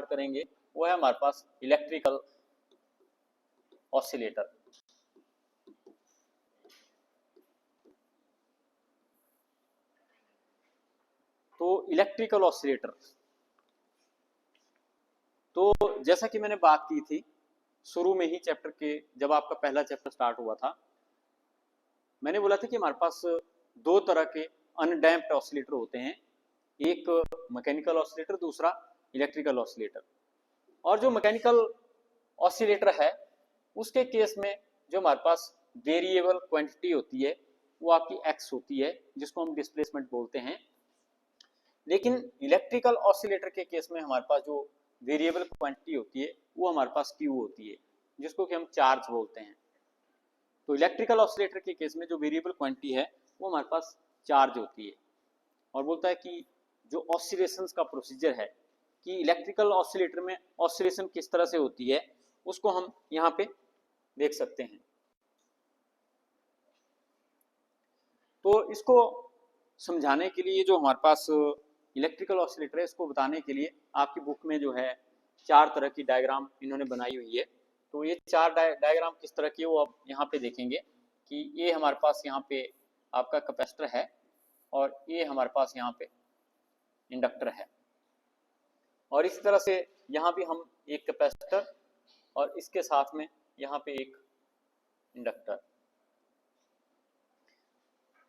करेंगे वो है हमारे पास इलेक्ट्रिकल ऑसिलेटर। तो इलेक्ट्रिकल ऑसिलेटर, तो जैसा कि मैंने बात की थी शुरू में ही चैप्टर के, जब आपका पहला चैप्टर स्टार्ट हुआ था, मैंने बोला था कि हमारे पास दो तरह के अनडैम्प्ड ऑसिलेटर होते हैं, एक मैकेनिकल ऑसिलेटर, दूसरा इलेक्ट्रिकल ऑसिलेटर। और जो मैकेनिकल ऑसिलेटर है उसके केस में जो हमारे पास वेरिएबल क्वांटिटी होती है वो आपकी एक्स होती है, जिसको हम डिस्प्लेसमेंट बोलते हैं। लेकिन इलेक्ट्रिकल ऑसिलेटर के केस में हमारे पास जो वेरिएबल क्वांटिटी होती है वो हमारे पास क्यू होती है, जिसको कि हम चार्ज बोलते हैं। तो इलेक्ट्रिकल ऑसिलेटर के केस में जो वेरिएबल क्वांटिटी है वो हमारे पास चार्ज होती है, और बोलता है कि जो ऑसिलेशंस का प्रोसीजर है कि इलेक्ट्रिकल ऑसिलेटर में ऑसिलेशन किस तरह से होती है उसको हम यहाँ पे देख सकते हैं। तो इसको समझाने के लिए जो हमारे पास इलेक्ट्रिकल ऑसिलेटर है इसको बताने के लिए आपकी बुक में जो है चार तरह की डायग्राम इन्होंने बनाई हुई है। तो ये चार डायग्राम किस तरह की है वो आप यहाँ पे देखेंगे कि ये हमारे पास यहाँ पे आपका कैपेसिटर है और ये हमारे पास यहाँ पे इंडक्टर है, और इस तरह से यहाँ भी हम एक कैपेसिटर और इसके साथ में यहाँ पे एक इंडक्टर,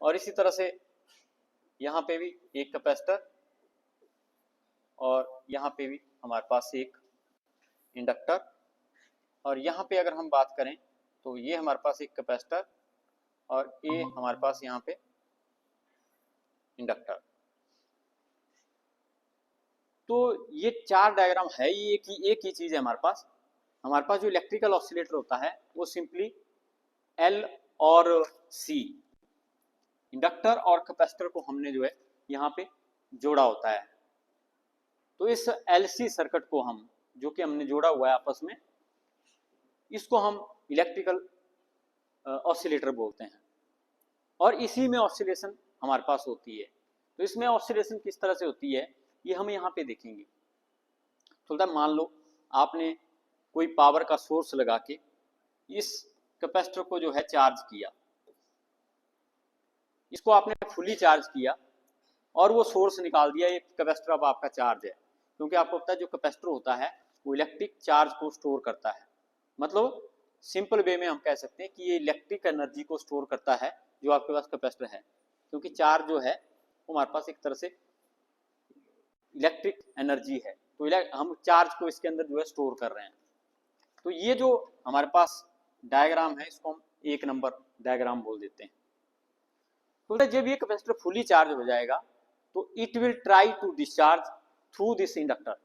और इसी तरह से यहाँ पे भी एक कैपेसिटर और यहाँ पे भी हमारे पास एक इंडक्टर, और यहाँ पे अगर हम बात करें तो ये हमारे पास एक कैपेसिटर और ये हमारे पास यहाँ पे इंडक्टर। तो ये चार डायग्राम है, ये एक ही चीज है हमारे पास जो इलेक्ट्रिकल ऑसिलेटर होता है वो सिंपली एल और सी, इंडक्टर और कैपेसिटर को हमने जो है यहाँ पे जोड़ा होता है। तो इस एलसी सर्किट को हम जो कि हमने जोड़ा हुआ है आपस में, इसको हम इलेक्ट्रिकल ऑसिलेटर बोलते हैं, और इसी में ऑसिलेशन हमारे पास होती है। तो इसमें ऑसिलेशन किस तरह से होती है ये हम यहाँ पे देखेंगे। तो मान लो आपने कोई पावर का सोर्स लगा के इस कैपेसिटर को जो है चार्ज किया, इसको आपने फुली चार्ज किया और वो सोर्स निकाल दिया, ये कैपेसिटर अब आपका चार्ज है। क्योंकि आपको पता है जो कैपेसिटर होता है वो इलेक्ट्रिक चार्ज को स्टोर करता है, मतलब सिंपल वे में हम कह सकते हैं कि ये इलेक्ट्रिक एनर्जी को स्टोर करता है जो आपके पास कैपेसिटर है, क्योंकि चार्ज जो है वो हमारे पास एक तरह से इलेक्ट्रिक एनर्जी है। तो हम चार्ज को इसके अंदर जो है स्टोर कर रहे हैं। तो ये जो हमारे पास डायग्राम है इसको हम एक नंबर डायग्राम बोल देते हैं। तो जब ये कैपेसिटर फुली चार्ज हो जाएगा तो it will try to discharge through this inductor.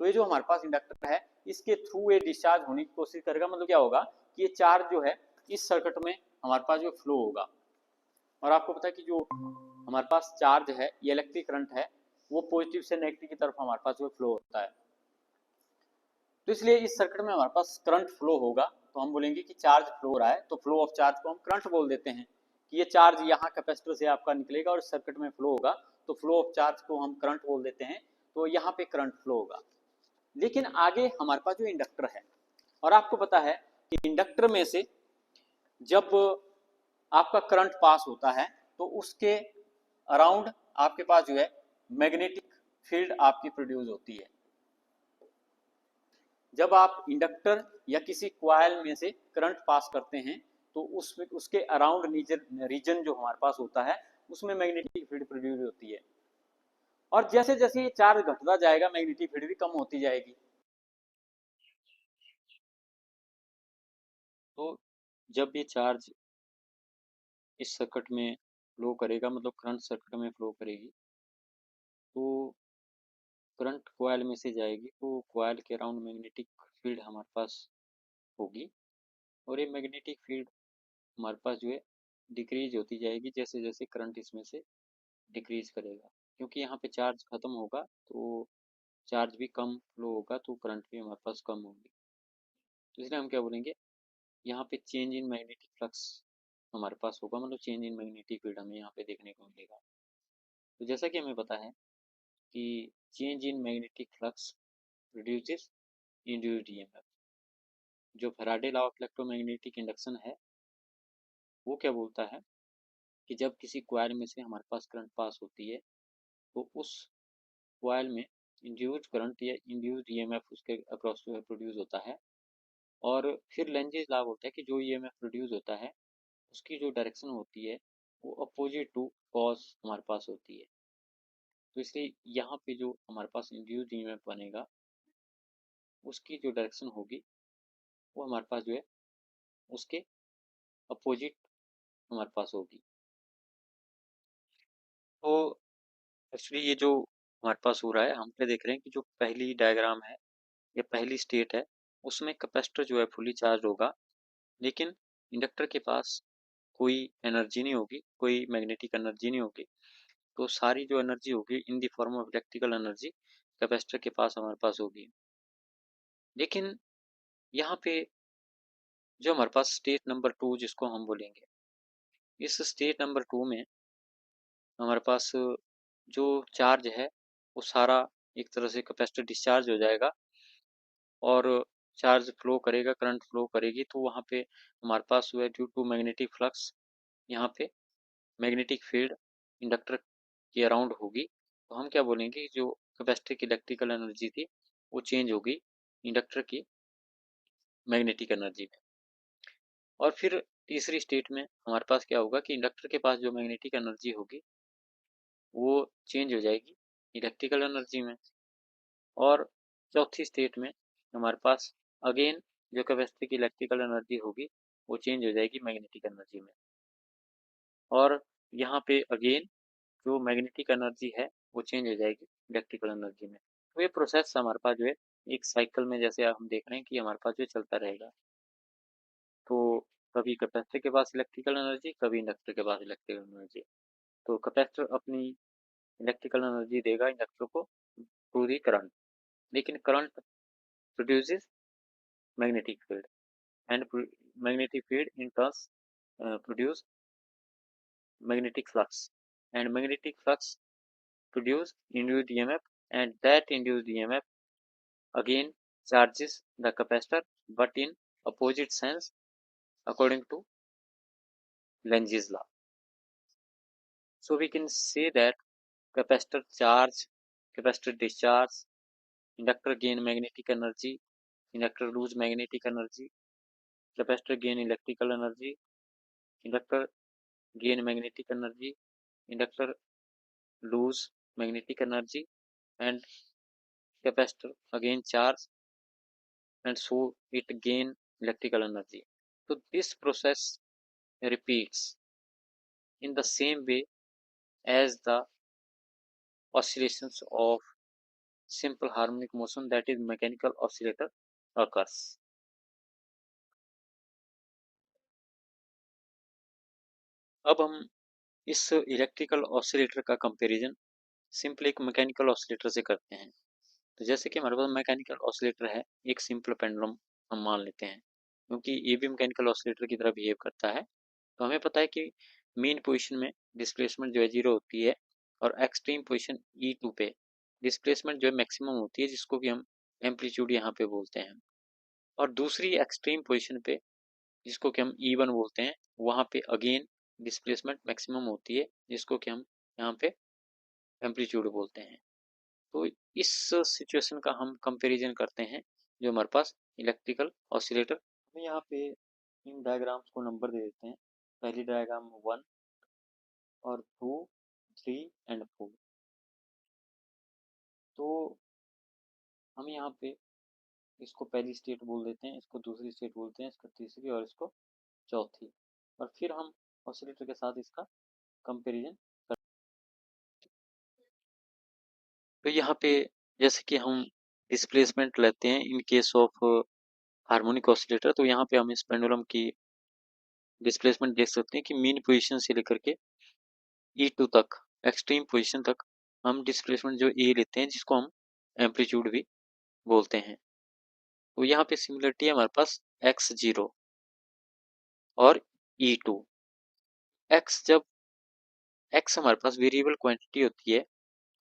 तो ये जो हमारे पास इंडक्टर है इसके थ्रू ये डिस्चार्ज होने की कोशिश करेगा, मतलब क्या होगा कि ये चार्ज जो है इस सर्किट में हमारे पास जो फ्लो होगा। और आपको पता है कि जो हमारे पास चार्ज है ये इलेक्ट्रिक करंट है वो पॉजिटिव से नेगेटिव की तरफ हमारे पास जो फ्लो होता है। तो इसलिए इस सर्किट में हमारे पास करंट फ्लो होगा, तो हम बोलेंगे कि चार्ज फ्लो हो रहा है, तो फ्लो ऑफ चार्ज को हम करंट बोल देते हैं कि ये चार्ज यहाँ कैपेसिटर से आपका निकलेगा और इस सर्किट में फ्लो होगा, तो फ्लो ऑफ चार्ज को हम करंट बोल देते हैं। तो यहाँ पे करंट फ्लो होगा। लेकिन आगे हमारे पास जो इंडक्टर है, और आपको पता है कि इंडक्टर में से जब आपका करंट पास होता है तो उसके अराउंड आपके पास जो है मैग्नेटिक फील्ड आपकी प्रोड्यूस होती है। जब आप इंडक्टर या किसी कॉइल में से करंट पास करते हैं तो उसमें उसके अराउंड रीजन जो हमारे पास होता है उसमें मैग्नेटिक फील्ड प्रोड्यूस होती है, और जैसे जैसे ये चार्ज घटता जाएगा मैग्नेटिक फील्ड भी कम होती जाएगी। तो जब ये चार्ज इस सर्किट में फ्लो करेगा, मतलब करंट सर्किट में फ्लो करेगी, तो करंट कॉइल में से जाएगी तो कॉइल के अराउंड मैग्नेटिक फील्ड हमारे पास होगी, और ये मैग्नेटिक फील्ड हमारे पास जो है डिक्रीज होती जाएगी जैसे जैसे करंट इसमें से डिक्रीज करेगा। क्योंकि यहाँ पे चार्ज खत्म होगा तो चार्ज भी कम फ्लो होगा तो करंट भी हमारे पास कम होगी। तो इसलिए हम क्या बोलेंगे, यहाँ पे चेंज इन मैग्नेटिक फ्लक्स हमारे पास होगा, मतलब चेंज इन मैग्नेटिक फील्ड हमें यहाँ पे देखने को मिलेगा। तो जैसा कि हमें पता है कि change in magnetic flux produces induced EMF. जो Faraday law of electromagnetic induction है वो क्या बोलता है कि जब किसी कॉइल में से हमारे पास करंट पास होती है तो उस कॉइल में इंड्यूस्ड करंट या इंड्यूस्ड ईएमएफ उसके अक्रॉस जो है प्रोड्यूस होता है। और फिर लेंजेस लॉ बोलता है कि जो ईएमएफ प्रोड्यूस होता है उसकी जो डायरेक्शन होती है वो अपोजिट टू कॉस हमारे पास होती है। तो इसलिए यहाँ पे जो हमारे पास इंड्यूस्ड ईएमएफ बनेगा उसकी जो डायरेक्शन होगी वो हमारे पास जो है उसके अपोजिट हमारे पास होगी। तो एक्चुअली ये जो हमारे पास हो रहा है हम क्या देख रहे हैं कि जो पहली डायग्राम है या पहली स्टेट है उसमें कैपेसिटर जो है फुली चार्ज होगा, लेकिन इंडक्टर के पास कोई एनर्जी नहीं होगी, कोई मैग्नेटिक एनर्जी नहीं होगी। तो सारी जो एनर्जी होगी in the form of electrical energy capacitor के पास हमारे पास होगी। लेकिन यहाँ पे जो हमारे पास स्टेट नंबर 2 जिसको हम बोलेंगे, इस स्टेट नंबर 2 में हमारे पास जो चार्ज है वो सारा एक तरह से कैपेसिटर डिस्चार्ज हो जाएगा और चार्ज फ्लो करेगा, करंट फ्लो करेगी। तो वहाँ पे हमारे पास जो है ड्यू टू मैग्नेटिक फ्लक्स यहाँ पे मैग्नेटिक फील्ड इंडक्टर के अराउंड होगी। तो हम क्या बोलेंगे जो कैपेसिटर की इलेक्ट्रिकल एनर्जी थी वो चेंज होगी इंडक्टर की मैग्नेटिक एनर्जी में। और फिर तीसरी स्टेट में हमारे पास क्या होगा कि इंडक्टर के पास जो मैग्नेटिक एनर्जी होगी वो चेंज हो जाएगी इलेक्ट्रिकल एनर्जी में। और चौथी स्टेट में हमारे पास अगेन जो कैपेसिटर की इलेक्ट्रिकल एनर्जी होगी वो चेंज हो जाएगी मैग्नेटिक एनर्जी में। और यहाँ पे अगेन जो मैग्नेटिक एनर्जी है वो चेंज हो जाएगी इलेक्ट्रिकल एनर्जी में। तो ये प्रोसेस हमारे पास जो है एक साइकिल में जैसे हम देख रहे हैं कि हमारे पास जो चलता रहेगा। तो कभी कैपेसिटर के पास इलेक्ट्रिकल एनर्जी, कभी इंडक्टर के पास इलेक्ट्रिकल एनर्जी। तो कैपेसिटर अपनी इलेक्ट्रिकल एनर्जी देगा इंडक्टर को थ्रू दी करंट, लेकिन current produces magnetic field and magnetic field in turn produce magnetic flux, and magnetic flux produce induced EMF, and that induced EMF again charges the capacitor but in opposite sense according to Lenz's law. So we can say that capacitor charge, capacitor discharge, inductor gain magnetic energy, inductor lose magnetic energy, capacitor gain electrical energy, inductor gain magnetic energy, inductor lose magnetic energy, and capacitor again charge, and so it gain electrical energy. So this process repeats in the same way as the oscillations of simple harmonic motion, that is mechanical oscillator, occurs. अब हम इस electrical oscillator का comparison simple एक mechanical oscillator से करते हैं। तो जैसे कि हमारे पास मैकेनिकल ऑसिलेटर है, एक सिंपल पेंडुलम हम मान लेते हैं, क्योंकि ये भी मैकेनिकल ऑसिलेटर की तरह बिहेव करता है। तो हमें पता है कि मेन पोजीशन में डिस्प्लेसमेंट जो है 0 होती है और एक्सट्रीम पोजीशन E2 पे डिस्प्लेसमेंट जो है मैक्सिमम होती है, जिसको कि हम एम्पलीट्यूड यहाँ पे बोलते हैं। और दूसरी एक्सट्रीम पोजीशन पे जिसको कि हम E1 बोलते हैं, वहाँ पे अगेन डिस्प्लेसमेंट मैक्सिमम होती है, जिसको कि हम यहाँ पे एम्पलीट्यूड बोलते हैं। तो इस सिचुएशन का हम कंपैरिजन करते हैं जो हमारे पास इलेक्ट्रिकल ऑसिलेटर। हम यहाँ पे इन डायग्राम्स को नंबर दे देते हैं। पहली डायग्राम 1 और 2, 3 एंड 4। तो हम यहाँ पे इसको पहली स्टेट बोल देते हैं, इसको दूसरी स्टेट बोलते हैं, इसको तीसरी और इसको चौथी। और फिर हम ऑसिलेटर के साथ इसका कंपैरिजन करते हैं। तो यहाँ पे जैसे कि हम डिस्प्लेसमेंट लेते हैं in case of harmonic oscillator, तो यहाँ पे हम इस पेंडुलम की डिस्प्लेसमेंट देख सकते हैं कि मीन पोजीशन से लेकर के E2 तक, एक्सट्रीम पोजीशन तक हम डिस्प्लेसमेंट जो ए लेते हैं, जिसको हम एम्पलीट्यूड भी बोलते हैं। तो यहाँ पे सिमिलरिटी है हमारे पास x0 और E2। जब x हमारे पास वेरिएबल क्वांटिटी होती है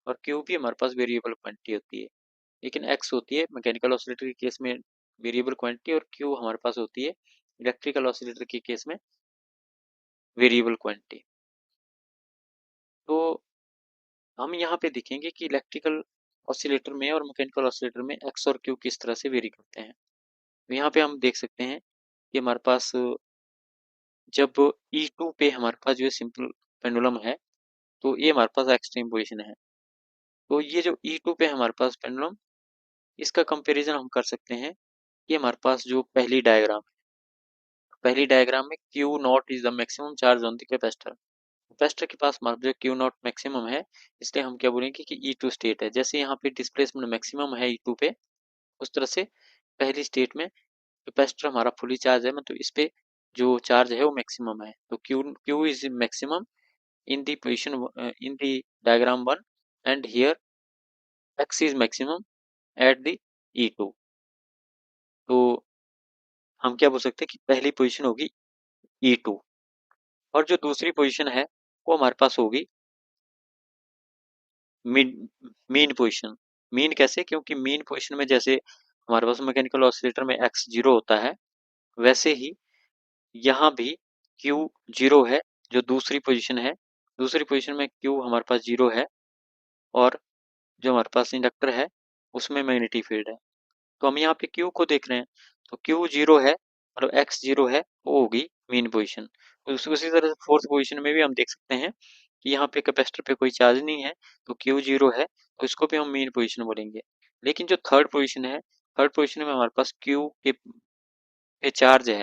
और q भी हमारे पास वेरिएबल क्वांटिटी होती है, लेकिन एक्स होती है मैकेनिकल ऑसिलेटर के केस में वेरिएबल क्वांटिटी, और क्यू हमारे पास होती है इलेक्ट्रिकल ऑसिलेटर के केस में वेरिएबल क्वांटिटी। तो हम यहाँ पे देखेंगे कि इलेक्ट्रिकल ऑसिलेटर में और मैकेनिकल ऑसिलेटर में एक्स और क्यू किस तरह से वेरी करते हैं। तो यहाँ पे हम देख सकते हैं कि हमारे पास जब E2 पे हमारे पास जो है सिंपल पेंडुलम है, तो ये हमारे पास एक्सट्रीम पोजीशन है। तो ये जो E2 पे हमारे पास पेंडुलम, इसका कंपैरिजन हम कर सकते हैं कि हमारे पास जो पहली डायग्राम में Q not is the maximum charge on the capacitor. Capacitor के पास हमारा जो Q नॉट मैक्सिमम है, इसलिए हम क्या बोलेंगे कि E2 स्टेट है। जैसे यहाँ पे डिस्प्लेसमेंट मैक्सिमम है E2 पे, उस तरह से पहली स्टेट में कैपेसिटर हमारा फुली चार्ज है, मतलब इस पे जो चार्ज है वो मैक्सिमम है। तो Q is maximum in the position in the diagram 1 and here x is maximum at the E2। तो हम क्या बोल सकते हैं कि पहली पोजीशन होगी E2, और जो दूसरी पोजीशन है वो हमारे पास होगी मीन मीन पोजीशन। मीन कैसे? क्योंकि मीन पोजीशन में जैसे हमारे पास मैकेनिकल ऑसिलेटर में x जीरो होता है, वैसे ही यहाँ भी Q जीरो है, जो दूसरी पोजीशन है। दूसरी पोजीशन में Q हमारे पास जीरो है, और जो हमारे पास इंडक्टर है उसमें मैग्नेटिक फील्ड है। तो हम यहाँ पे Q को देख रहे हैं, तो Q जीरो है और X जीरो है, वो होगी मीन पोजीशन। उसी तरह से फोर्थ पोजीशन में भी हम देख सकते हैं कि यहाँ पे कैपेसिटर पे कोई चार्ज नहीं है, तो Q जीरो है, तो इसको भी हम मीन पोजीशन बोलेंगे। लेकिन जो थर्ड पोजीशन है, थर्ड पोजीशन में हमारे पास Q के पे चार्ज है,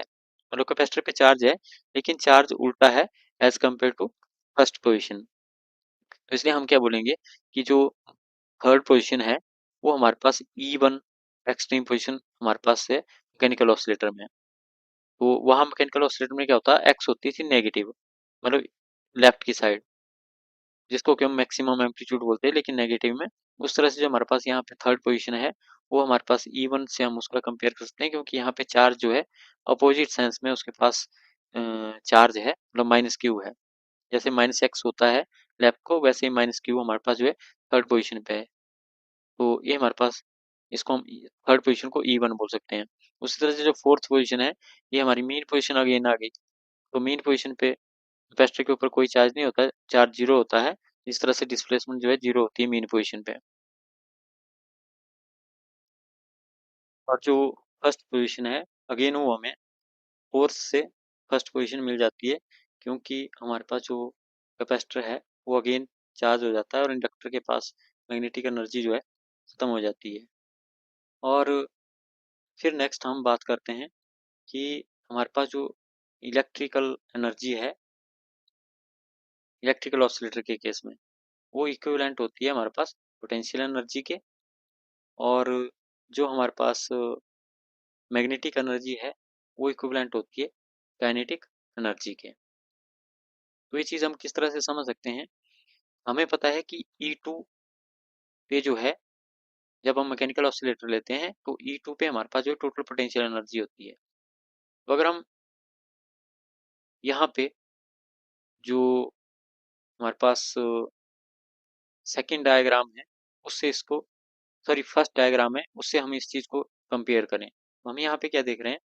मतलब कैपेसिटर पे चार्ज है, लेकिन चार्ज उल्टा है as compare to first position. तो इसलिए हम क्या बोलेंगे कि जो थर्ड पोजीशन है वो हमारे पास E1 एक्सट्रीम पोजीशन हमारे पास है मैकेनिकल ऑसिलेटर में। तो वहाँ मैकेनिकल ऑसिलेटर में क्या होता है, एक्स होती थी नेगेटिव, मतलब लेफ्ट की साइड, जिसको कि हम मैक्सिमम एम्पलीट्यूड बोलते हैं लेकिन नेगेटिव में। उस तरह से जो हमारे पास यहाँ पे थर्ड पोजीशन है वो हमारे पास E1 से हम उसका कंपेयर कर सकते हैं, क्योंकि यहाँ पे चार्ज जो है अपोजिट सेंस में उसके पास चार्ज है, मतलब माइनस क्यू है। जैसे माइनस एक्स होता है लेफ्ट को, वैसे ही माइनस क्यू हमारे पास जो है थर्ड पोजीशन पे है। तो ये हमारे पास, इसको हम थर्ड पोजीशन को E1 बोल सकते हैं। उसी तरह से जो फोर्थ पोजीशन है, ये हमारी मेन पोजीशन अगेन आ गई। तो मेन पोजीशन पे कैपेसिटर के ऊपर कोई चार्ज नहीं होता है, चार्ज जीरो होता है। इस तरह से डिस्प्लेसमेंट जो है जीरो होती है मेन पोजीशन पे। और जो फर्स्ट पोजीशन है, अगेन वो हमें फोर्स से फर्स्ट पोजीशन मिल जाती है, क्योंकि हमारे पास जो कैपेसिटर है वो अगेन चार्ज हो जाता है और इंडक्टर के पास मैग्नेटिक एनर्जी जो है खत्म हो जाती है। और फिर नेक्स्ट हम बात करते हैं कि हमारे पास जो इलेक्ट्रिकल एनर्जी है इलेक्ट्रिकल ऑसिलेटर के केस में, वो इक्विवेलेंट होती है हमारे पास पोटेंशियल एनर्जी के, और जो हमारे पास मैग्नेटिक एनर्जी है वो इक्विवेलेंट होती है काइनेटिक एनर्जी के। तो ये चीज़ हम किस तरह से समझ सकते हैं, हमें पता है कि E2 पे जो है, जब हम मैकेनिकल ऑसिलेटर लेते हैं तो E2 पे हमारे पास जो टोटल पोटेंशियल एनर्जी होती है। तो अगर हम यहाँ पे जो हमारे पास सेकेंड डायग्राम है उससे इसको, सॉरी फर्स्ट डायग्राम है उससे हम इस चीज़ को कंपेयर करें, तो हम यहाँ पे क्या देख रहे हैं,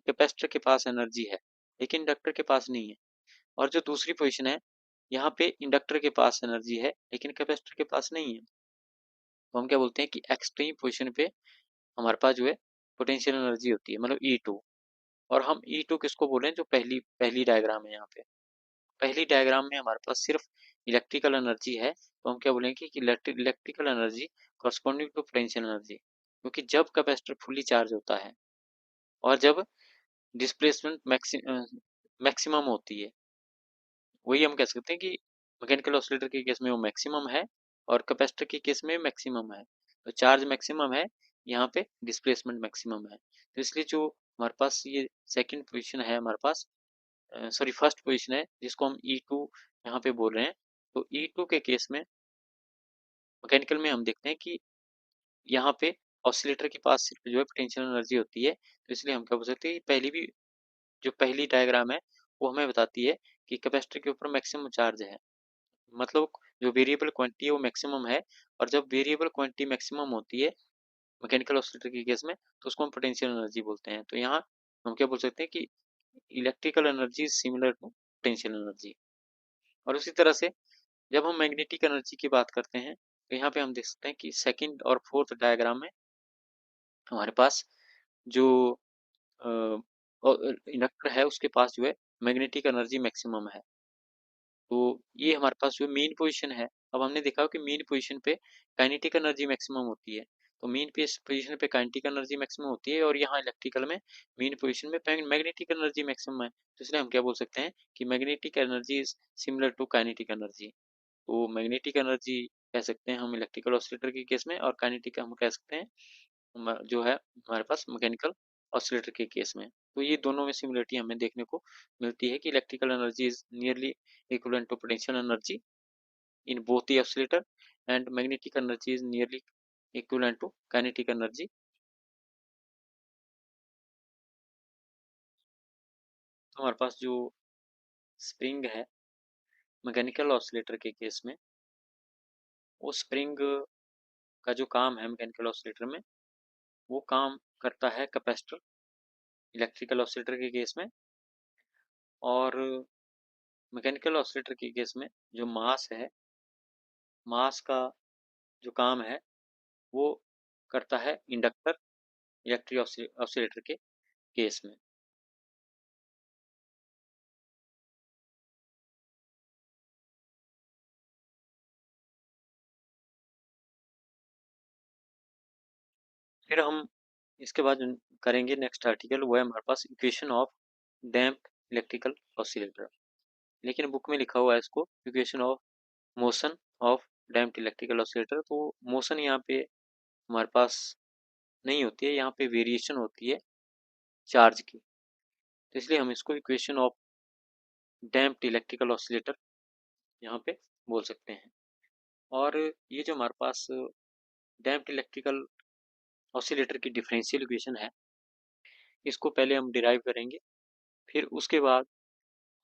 कैपेसिटर के पास एनर्जी है लेकिन इंडक्टर के पास नहीं है। और जो दूसरी पोजीशन है, यहाँ पे इंडक्टर के पास एनर्जी है लेकिन कैपेसिटर के पास नहीं है। तो हम क्या बोलते हैं कि एक्सट्रीम पोजीशन पे हमारे पास जो है पोटेंशियल एनर्जी होती है, मतलब E2। और हम E2 किसको बोल रहे हैं, जो पहली पहली डायग्राम है यहाँ पे, पहली डायग्राम में हमारे पास सिर्फ इलेक्ट्रिकल एनर्जी है, तो हम क्या बोलेंगे कि electrical energy corresponding to potential energy, क्योंकि जब कैपेसिटर फुली चार्ज होता है और जब डिस्प्लेसमेंट मैक्सिमम होती है, वही हम कह सकते हैं कि मैकेनिकल ऑसिलेटर के केस में वो मैक्सिमम है और कैपेसिटर के केस में मैक्सिमम है। तो चार्ज मैक्सिमम है, यहाँ पे डिस्प्लेसमेंट मैक्सिमम है। तो इसलिए जो हमारे पास ये सेकंड पोजीशन है हमारे पास, सॉरी फर्स्ट पोजीशन है जिसको हम E2 यहाँ पे बोल रहे हैं, तो E2 के केस में मैकेनिकल में हम देखते हैं कि यहाँ पे ऑसिलेटर के पास सिर्फ जो है पोटेंशियल एनर्जी होती है। तो इसलिए हम क्या बोल सकते हैं कि पहली भी जो पहली डायग्राम है वो हमें बताती है कि कैपेसिटर के ऊपर मैक्सिमम चार्ज है, मतलब जो वेरिएबल क्वांटिटी है वो मैक्सिमम है। और जब वेरिएबल क्वांटिटी मैक्सिमम होती है मैकेनिकल ऑसिलेटर के केस में, तो उसको हम पोटेंशियल एनर्जी बोलते हैं। तो यहाँ हम क्या बोल सकते हैं कि electrical energy is similar to potential energy. और उसी तरह से जब हम मैग्नेटिक एनर्जी की बात करते हैं, तो यहाँ पे हम देख सकते हैं कि सेकंड और फोर्थ डायग्राम में हमारे पास जो इंडक्टर है उसके पास जो है मैग्नेटिक एनर्जी मैक्सिमम है। तो ये हमारे पास जो मेन पोजीशन है, अब हमने देखा कि मेन पोजीशन पे काइनेटिक एनर्जी मैक्सिमम होती है। तो मेन पोजीशन पे काइनेटिक एनर्जी मैक्सिमम होती है और यहाँ इलेक्ट्रिकल में मेन पोजीशन में मैग्नेटिक एनर्जी मैक्सिमम है। तो इसलिए हम क्या बोल सकते हैं कि magnetic energy is similar to kinetic energy. तो मैग्नेटिक एनर्जी कह सकते हैं हम इलेक्ट्रिकल ऑसिलेटर के केस में, और काइनेटिक हम कह सकते हैं जो है हमारे पास मैकेनिकल ऑसिलेटर के केस में। तो ये दोनों में सिमिलरिटी हमें देखने को मिलती है कि electrical energy is nearly equivalent to potential energy in both the oscillator and magnetic energy is nearly equivalent to kinetic energy। तो हमारे पास जो स्प्रिंग है मैकेनिकल ऑसिलेटर के केस में, वो स्प्रिंग का जो काम है मैकेनिकल ऑसिलेटर में, वो काम करता है कैपेसिटर इलेक्ट्रिकल ऑसिलेटर के केस में। और मैकेनिकल ऑसिलेटर के केस में जो मास है, मास का जो काम है वो करता है इंडक्टर इलेक्ट्रिक ऑसिलेटर के केस में। फिर हम इसके बाद करेंगे नेक्स्ट आर्टिकल, वो है हमारे पास equation of damp electrical oscillator. लेकिन बुक में लिखा हुआ है इसको equation of motion of damped electrical oscillator. तो मोशन यहाँ पे हमारे पास नहीं होती है, यहाँ पे वेरिएशन होती है चार्ज की। तो इसलिए हम इसको equation of damped electrical oscillator यहाँ पे बोल सकते हैं। और ये जो हमारे पास डैम्प्ड इलेक्ट्रिकल ऑसिलेटर की डिफरेंशियल इक्वेशन है, इसको पहले हम डिराइव करेंगे, फिर उसके बाद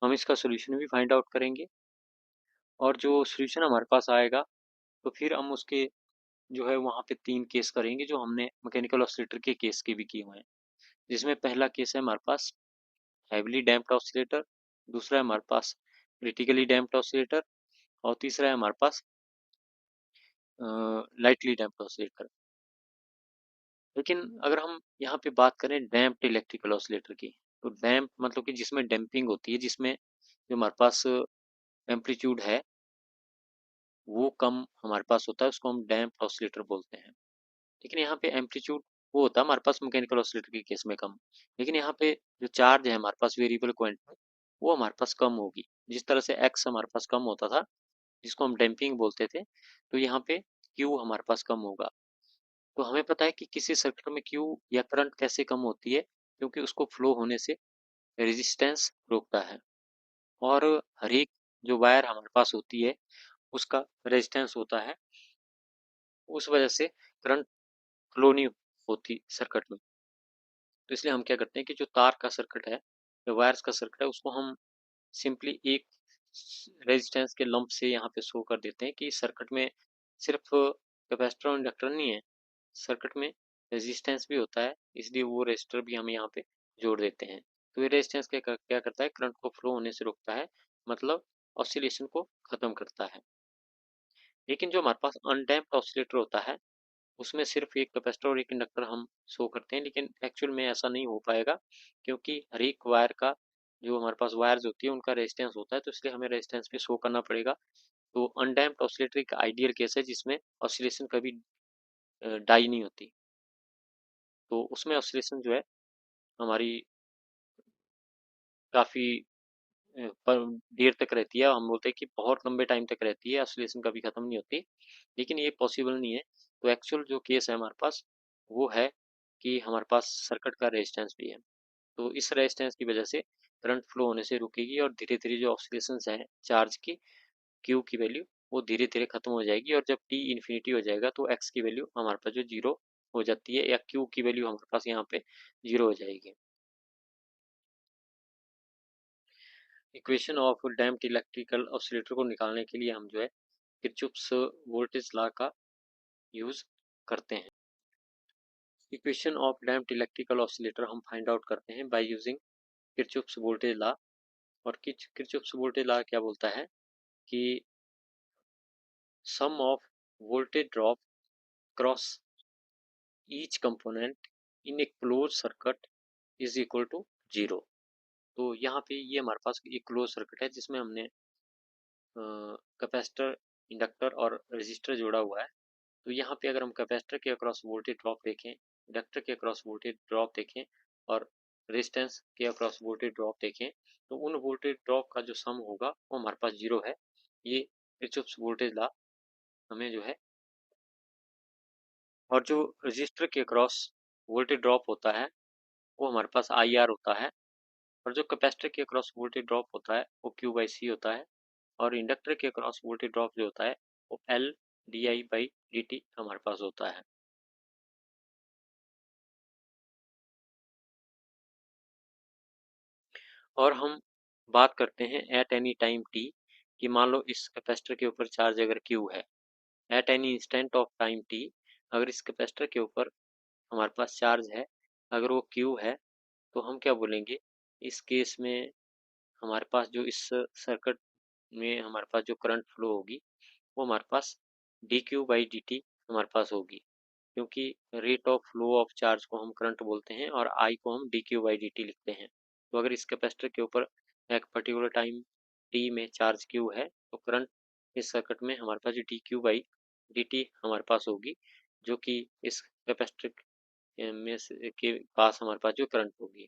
हम इसका सोल्यूशन भी फाइंड आउट करेंगे। और जो सोल्यूशन हमारे पास आएगा, तो फिर हम उसके जो है वहाँ पे 3 केस करेंगे जो हमने मैकेनिकल ऑसिलेटर के केस के भी किए हुए हैं। जिसमें पहला केस है हमारे पास हैवीली डैम्प्ड ऑसिलेटर, दूसरा है हमारे पास क्रिटिकली डैम्प्ड ऑसिलेटर, और तीसरा है हमारे पास लाइटली डैम्प्ड ऑसिलेटर। लेकिन अगर हम यहाँ पे बात करें डैम्प्ड इलेक्ट्रिकल ऑसिलेटर की, तो डैम्प मतलब कि जिसमें डैम्पिंग होती है, जिसमें जो हमारे पास एम्पलीट्यूड है वो कम हमारे पास होता है, उसको हम डैम्प्ड ऑसिलेटर बोलते हैं। लेकिन यहाँ पे एम्पलीट्यूड वो होता है हमारे पास मैकेनिकल ऑसिलेटर के केस में कम। लेकिन यहाँ पे जो चार्ज है हमारे पास वेरिएबल क्वांटिटी, वो हमारे पास कम होगी। जिस तरह से एक्स हमारे पास कम होता था, जिसको हम डैम्पिंग बोलते थे, तो यहाँ पे क्यू हमारे पास कम होगा। तो हमें पता है कि किसी सर्किट में क्यू या करंट कैसे कम होती है, क्योंकि उसको फ्लो होने से रेजिस्टेंस रोकता है। और हर एक जो वायर हमारे पास होती है उसका रेजिस्टेंस होता है, उस वजह से करंट फ्लो नहीं होती सर्किट में। तो इसलिए हम क्या करते हैं कि जो तार का सर्किट है, जो वायर्स का सर्किट है, उसको हम सिंपली एक रेजिस्टेंस के लंप से यहाँ पे शो कर देते हैं कि सर्किट में सिर्फ कैपेसिटर और इंडक्टर नहीं है, सर्किट में रेजिस्टेंस भी होता है। इसलिए वो रेजिस्टर भी हम यहाँ पे जोड़ देते हैं। तो ये रेजिस्टेंस क्या करता है, करंट को फ्लो होने से रोकता है, मतलब ऑसिलेशन को खत्म करता है। लेकिन जो हमारे पास अनडैम्प्ड ऑसिलेटर होता है, उसमें सिर्फ एक कैपेसिटर और एक इंडक्टर हम शो करते हैं। लेकिन एक्चुअल में ऐसा नहीं हो पाएगा, क्योंकि हर एक वायर का जो हमारे पास वायर्स होती है उनका रेजिस्टेंस होता है, तो इसलिए हमें रेजिस्टेंस भी शो करना पड़ेगा। तो अनडैम्प्ड ऑसिलेटर एक आइडियल केस है जिसमें ऑसिलेशन कभी डाई नहीं होती। तो उसमें ऑसिलेशन जो है हमारी काफ़ी पर देर तक रहती है। हम बोलते हैं कि बहुत लंबे टाइम तक रहती है, ऑसिलेशन कभी ख़त्म नहीं होती। लेकिन ये पॉसिबल नहीं है। तो एक्चुअल जो केस है हमारे पास, वो है कि हमारे पास सर्किट का रेजिस्टेंस भी है। तो इस रेजिस्टेंस की वजह से करंट फ्लो होने से रुकेगी और धीरे-धीरे जो ऑसिलेशंस हैं चार्ज की, Q की वैल्यू वो धीरे-धीरे खत्म हो जाएगी, और जब T इन्फिनिटी हो जाएगा तो X की वैल्यू हमारे पास जो 0 हो जाती है, या Q की वैल्यू हमारे पास यहाँ पे 0 हो जाएगी। Equation of damped electrical oscillator को निकालने के लिए हम जो है किरचॉफ्स वोल्टेज लॉ का यूज़ करते हैं। Equation of damped electrical oscillator हम फाइंड आउट करते हैं by using Kirchhoff's voltage law. और किरचॉफ्स वोल्टेज लॉ क्या बोलता है कि sum of voltage drop cross each component in a close circuit is equal to zero. तो यहाँ पे ये हमारे पास एक क्लोज सर्किट है जिसमें हमने कैपेसिटर, इंडक्टर और रेजिस्टर जोड़ा हुआ है। तो यहाँ पे अगर हम कैपेसिटर के अक्रॉस वोल्टेज ड्रॉप देखें, इंडक्टर के अक्रॉस वोल्टेज ड्रॉप देखें और रेजिस्टेंस के अक्रॉस वोल्टेज ड्रॉप देखें, तो उन वोल्टेज ड्रॉप का जो सम होगा वो हमारे पास जीरो है। ये किरचॉफ्स वोल्टेज लॉ हमें जो है, और जो रजिस्टर के अक्रॉस वोल्टेज ड्रॉप होता है वो हमारे पास आई आर होता है, और जो कैपेसिटर के अक्रॉस वोल्टेज ड्रॉप होता है वो क्यू बाई सी होता है, और इंडक्टर के अक्रॉस वोल्टेज ड्रॉप जो होता है वो L d I by d t हमारे पास होता है। और हम बात करते हैं एट एनी टाइम टी, कि मान लो इस कैपेसिटर के ऊपर चार्ज अगर क्यू है, at any instant of time T, अगर इस कैपेसिटर के ऊपर हमारे पास चार्ज है, अगर वो क्यू है, तो हम क्या बोलेंगे इस केस में, हमारे पास जो इस सर्किट में हमारे पास जो करंट फ्लो होगी वो हमारे पास d q by d t हमारे पास होगी, क्योंकि rate of flow of charge को हम करंट बोलते हैं और आई को हम d q by d t लिखते हैं। तो अगर इस कैपेसिटर के ऊपर एक पर्टिकुलर टाइम टी में चार्ज क्यू है, तो करंट इस सर्किट में हमारे पास जो d q by d t हमारे पास होगी, जो कि इस कैपेसिटर में के पास हमारे पास जो करंट होगी।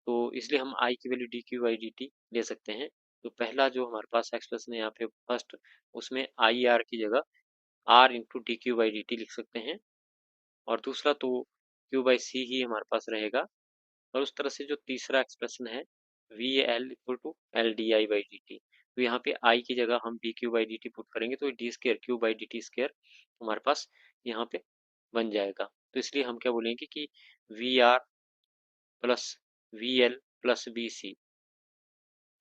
तो इसलिए हम आई की value D q by d T ले सकते हैं। तो पहला जो हमारे पास एक्सप्रेशन है यहाँ पे फर्स्ट, उसमें आई आर की जगह R into d q by d t लिख सकते हैं, और दूसरा तो क्यू बाई सी ही हमारे पास रहेगा। और उस तरह से जो तीसरा एक्सप्रेशन है V L equal to L d I by d t, तो यहाँ पे आई की जगह हम d q by d t put करेंगे तो d square q by d t square हमारे पास यहाँ पे बन जाएगा। तो इसलिए हम क्या बोलेंगे कि V R plus V L plus V C,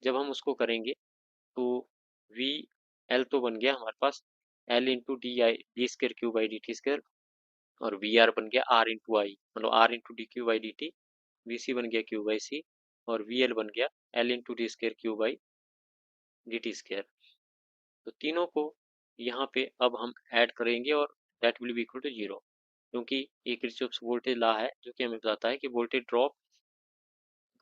जब हम उसको करेंगे तो वी एल तो बन गया हमारे पास L into d I d square q by d t square, और वी आर बन गया आर इंटू आई, मतलब R into d q by d t, V C बन गया क्यू बाई सी, और वी एल बन गया L into d square q by d t square. तो तीनों को यहाँ पे अब हम ऐड करेंगे और that will be equal to zero, क्योंकि ये किरचॉफ्स वोल्टेज लॉ है जो कि हमें बताता है कि voltage drop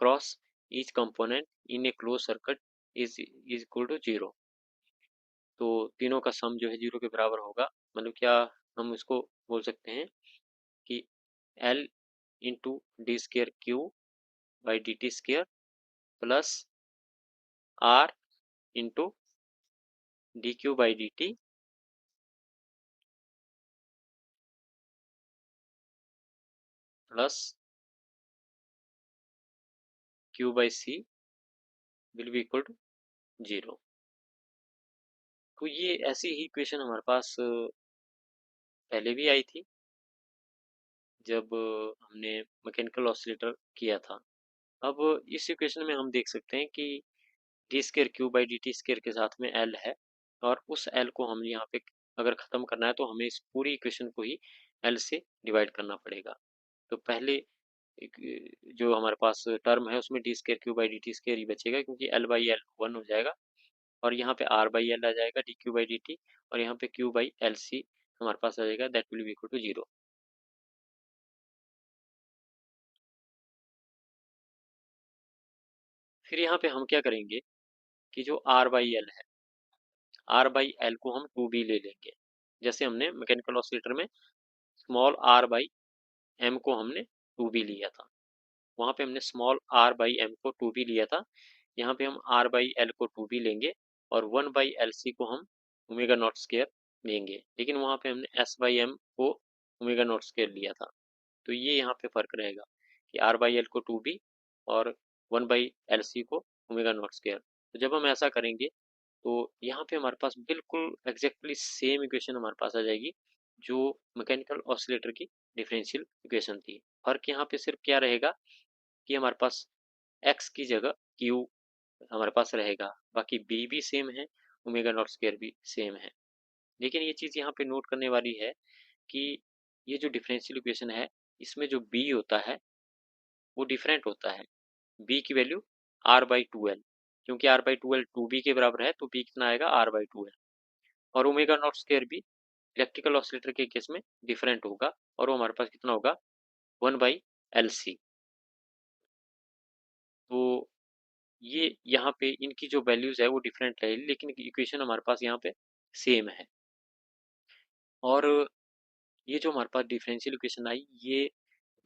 cross each component in a close circuit is equal to zero. तो तीनों का सम जो है जीरो के बराबर होगा। मतलब क्या हम इसको बोल सकते हैं कि L into d square q by d t square plus R into d q by d t plus q by C will be equal to zero. तो ये ऐसी ही इक्वेशन हमारे पास पहले भी आई थी जब हमने मैकेनिकल ऑसिलेटर किया था। अब इस इक्वेशन में हम देख सकते हैं कि D square q by d t square के साथ में एल है, और उस एल को हम यहाँ पे अगर ख़त्म करना है तो हमें इस पूरी इक्वेशन को ही एल से डिवाइड करना पड़ेगा। तो पहले एक जो हमारे पास टर्म है उसमें d square q by d t square ही बचेगा, क्योंकि एल बाई एल वन हो जाएगा, और यहाँ पे आर बाई एल आ जाएगा D q by d T, और यहाँ पे क्यू बाई एल सी हमारे पास आ जाएगा, that will be equal to zero. फिर यहाँ पे हम क्या करेंगे कि जो आर बाई एल है, आर बाई एल को हम टू बी ले लेंगे, जैसे हमने मैकेनिकल ऑसिलेटर में स्मॉल आर बाई एम को हमने टू बी लिया था, वहाँ पे हमने स्मॉल आर बाई एम को टू बी लिया था। यहाँ पे हम आर बाई एल को टू बी लेंगे और वन बाई एल सी को हम ओमेगा नॉट स्केयर लेंगे, लेकिन वहाँ पे हमने एस बाई एम को ओमेगा नॉट स्केयर लिया था। तो ये यहाँ पे फर्क रहेगा कि आर बाई एल को टू बी और वन बाई एल सी को ओमेगा नॉट स्केयर। तो जब हम ऐसा करेंगे तो यहाँ पे हमारे पास बिल्कुल एग्जैक्टली सेम इक्वेशन हमारे पास आ जाएगी जो मैकेनिकल ऑसिलेटर की डिफरेंशियल इक्वेशन थी। फर्क यहाँ पे सिर्फ क्या रहेगा कि हमारे पास x की जगह q हमारे पास रहेगा, बाकी b भी सेम है, ओमेगा नॉट स्क्वायर भी सेम है। लेकिन ये चीज़ यहाँ पे नोट करने वाली है कि ये जो डिफरेंशियल इक्वेशन है इसमें जो b होता है वो डिफरेंट होता है। b की वैल्यू r/2l, क्योंकि r/2l 2b के बराबर है तो b कितना आएगा r/2l। और ओमेगा नॉट स्क्वायर भी इलेक्ट्रिकल ऑसिलेटर के केस में डिफरेंट होगा और वो हमारे पास कितना होगा 1/LC। तो ये यहाँ पे इनकी जो वैल्यूज है वो डिफरेंट है, लेकिन इक्वेशन हमारे पास यहाँ पे सेम है। और ये जो हमारे पास डिफरेंशियल इक्वेशन आई, ये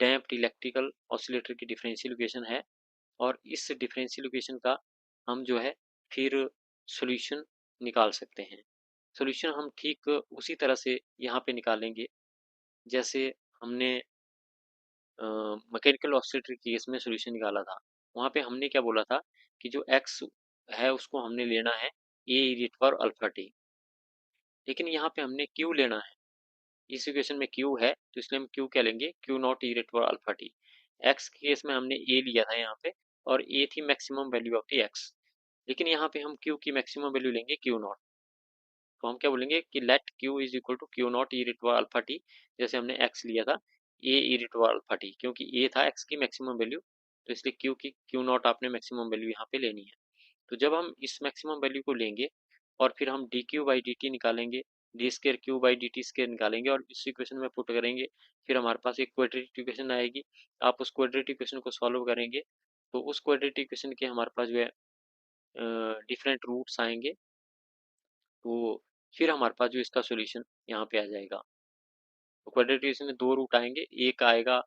डैम्प्ड इलेक्ट्रिकल ऑसिलेटर की डिफरेंशियल इक्वेशन है। और इस डिफरेंशियल इक्वेशन का हम जो है फिर सॉल्यूशन निकाल सकते हैं। सॉल्यूशन हम ठीक उसी तरह से यहाँ पे निकालेंगे जैसे हमने मैकेनिकल ऑसिलेटर के केस में सॉल्यूशन निकाला था। वहाँ पे हमने क्या बोला था कि जो x है उसको हमने लेना है a e power alpha T, लेकिन यहाँ पे हमने q लेना है। इस इक्वेशन में q है तो इसलिए हम q क्या लेंगे, q naught e power alpha T. x के केस में हमने a लिया था यहाँ पे और a थी maximum value of t x, लेकिन यहाँ पे हम q की मैक्सिमम वैल्यू लेंगे q नॉट। तो हम क्या बोलेंगे कि let q is equal to q naught e power alpha t, जैसे हमने x लिया था a e power alpha t, क्योंकि a था x की मैक्सिमम वैल्यू तो इसलिए q की q नॉट आपने मैक्सिमम वैल्यू यहाँ पे लेनी है। तो जब हम इस मैक्सिमम वैल्यू को लेंगे और फिर हम d q by d t निकालेंगे, d square q by d t square निकालेंगे और इस इक्वेशन में पुट करेंगे, फिर हमारे पास एक क्वाड्रेटिक इक्वेशन आएगी। आप उस क्वाड्रेटिक इक्वेशन को सॉल्व करेंगे तो उस क्वाड्रेटिक इक्वेशन के हमारे पास जो है डिफरेंट रूट्स आएंगे। तो फिर हमारे पास जो इसका सॉल्यूशन यहाँ पे आ जाएगा। तो क्वाड्रेटिक इक्वेशन में दो रूट आएंगे, एक आएगा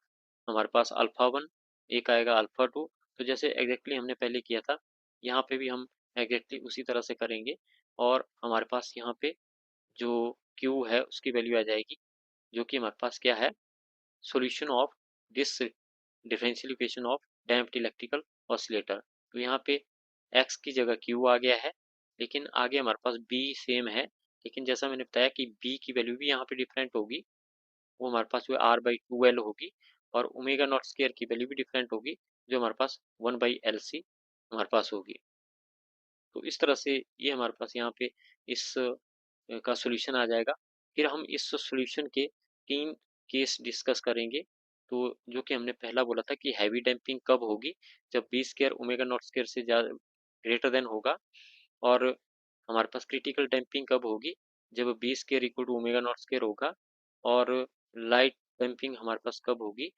हमारे पास अल्फा 1, एक आएगा अल्फा 2। तो जैसे एग्जैक्टली हमने पहले किया था यहाँ पे भी हम एग्जैक्टली उसी तरह से करेंगे और हमारे पास यहाँ पे जो Q है उसकी वैल्यू आ जाएगी, जो कि हमारे पास क्या है, solution of this differential equation of damped electrical oscillator. तो यहाँ पे x की जगह q आ गया है, लेकिन आगे हमारे पास b सेम है, लेकिन जैसा मैंने बताया कि b की वैल्यू भी यहाँ पे डिफरेंट होगी, वो हमारे पास जो है r/2l होगी और ओमेगा नॉट स्क्वायर की वैल्यू भी डिफरेंट होगी जो हमारे पास 1/LC हमारे पास होगी। तो इस तरह से ये हमारे पास यहाँ पे इस का सॉल्यूशन आ जाएगा। फिर हम इस सॉल्यूशन के 3 केस डिस्कस करेंगे। तो जो कि हमने पहला बोला था कि हैवी डैम्पिंग कब होगी, जब b square omega naught square से ज़्यादा ग्रेटर देन होगा। और हमारे पास क्रिटिकल डैम्पिंग कब होगी, जब b square equal to omega naught square होगा। और लाइट डैम्पिंग हमारे पास कब होगी,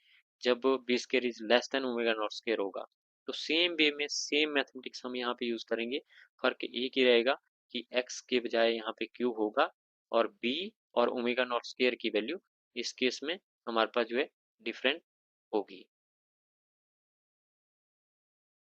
जब b square is less than omega naught square होगा। तो सेम वे में सेम मैथमेटिक्स हम यहाँ पे यूज करेंगे। फर्क एक ही रहेगा कि x के बजाय यहाँ पे q होगा और b और ओमेगा नॉट स्क्वायर की वैल्यू इस केस में हमारे पास जो है डिफरेंट होगी।